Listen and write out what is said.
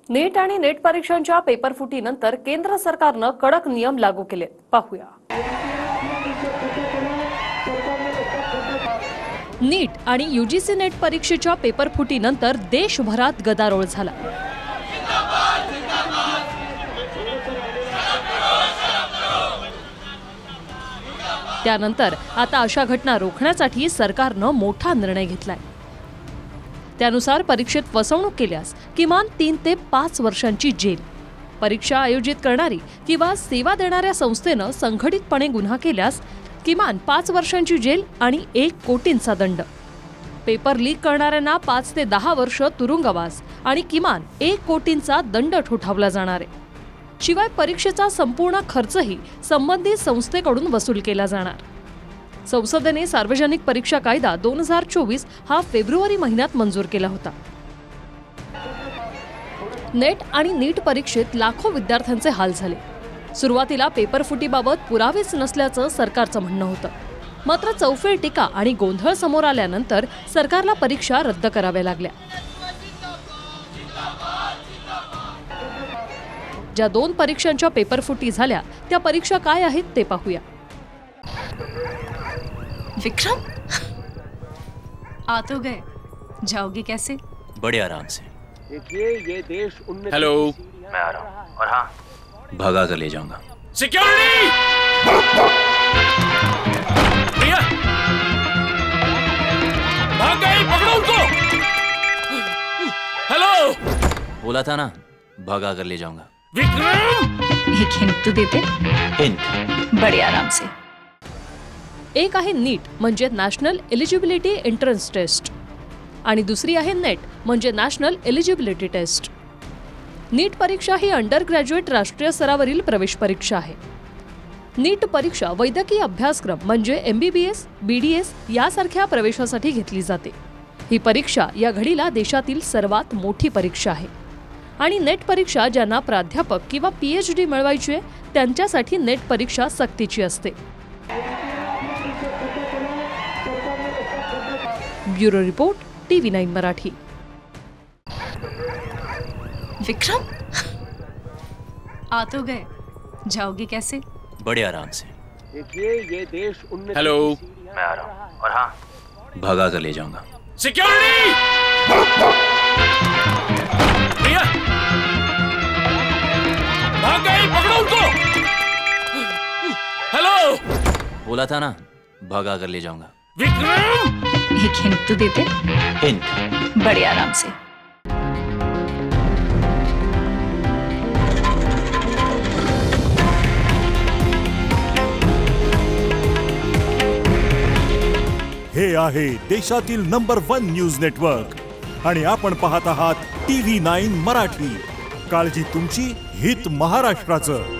नीट आणि नेट परीक्षांच्या पेपर फुटीनंतर केंद्र सरकारनं कडक नियम लागू केले. पाहूया. नीट आणि यूजीसी नेट परीक्षेच्या पेपर फुटीनंतर देशभरात गदारोळ झाला. त्यानंतर आता अशा घटना रोखण्यासाठी सरकारनं मोठा निर्णय घेतलाय. त्यानुसार परीक्षेत फसवणूक केल्यास किमान 3 ते 5 वर्षांची जेल, परीक्षा आयोजित करणारी किंवा सेवा देणाऱ्या संस्थेनं संघटितपणे गुन्हा केल्यास किमान 5 वर्षांची जेल आणि 1 कोटींचा दंड, पेपर लीक करणाऱ्यांना 5 ते 10 वर्ष तुरुंगवास आणि किमान 1 कोटींचा दंड ठोठावला जाणार आहे. शिवाय परीक्षेचा संपूर्ण खर्चही संबंधित संस्थेकडून वसूल केला जाणार. संसदेने सार्वजनिक परीक्षा कायदा 2024 हा फेब्रुवारी महिन्यात मंजूर केला होता. नेट आणि नीट परीक्षेत लाखो विद्यार्थ्यांचे हाल झाले. सुरुवातीला पेपर फुटीबाबत पुरावेच नसल्याचं सरकारचं म्हणणं होतं. मात्र चौफेर टीका आणि गोंधळ समोर आल्यानंतर सरकारला परीक्षा रद्द कराव्या लागल्या. ज्या 2 परीक्षांच्या पेपर फुटी झाल्या त्या परीक्षा काय आहेत ते पाहूया. विक्रम, आ तो गए, जाओगे कैसे? बड़े आराम से. देखिए ये देश हेलो, मैं आ रहा हूँ. और हाँ, भगा कर ले जाऊंगा. सिक्योरिटी! भैया, भाग गए, पकड़ो उनको. हेलो, बोला था ना, भगा कर ले जाऊंगा. विक्रम! एक हिंट तो देते. हिंट? बड़े आराम से. एक आहे नीट म्हणजे नॅशनल एलिजिबिलिटी एंट्रन्स टेस्ट आणि दुसरी आहे नेट म्हणजे नॅशनल एलिजिबिलिटी टेस्ट. नीट परीक्षा ही अंडर ग्रॅज्युएट राष्ट्रीय स्तरावरील प्रवेश परीक्षा आहे. नीट परीक्षा वैद्यकीय अभ्यासक्रम म्हणजे MBBS, BDS यासारख्या प्रवेशासाठी घेतली जाते. ही परीक्षा या घडीला देशातील सर्वात मोठी परीक्षा आहे. आणि नेट परीक्षा ज्यांना प्राध्यापक किंवा PhD मिळवायची आहे त्यांच्यासाठी नेट परीक्षा सक्तीची असते. Bureau report, TV9 Marathi. Vikram, आ तो गए, जाओगे कैसे? बड़े आराम से. देखिए ये देश हेलो, मैं आ रहा हूँ. और हाँ, भगा कर ले जाऊंगा. सिक्योरिटी! भैया, भाग गए, पकड़ो उनको. हेलो, बोला था ना, भगा कर ले जाऊंगा. विक्रम! एक हिंट तो देते. हिंट? बड़े आराम से. हे आहे देशातील नंबर 1 न्यूज नेटवर्क आणि आपण पाहत आहात TV9 मराठी. काळजी तुमची, हित महाराष्ट्राचं.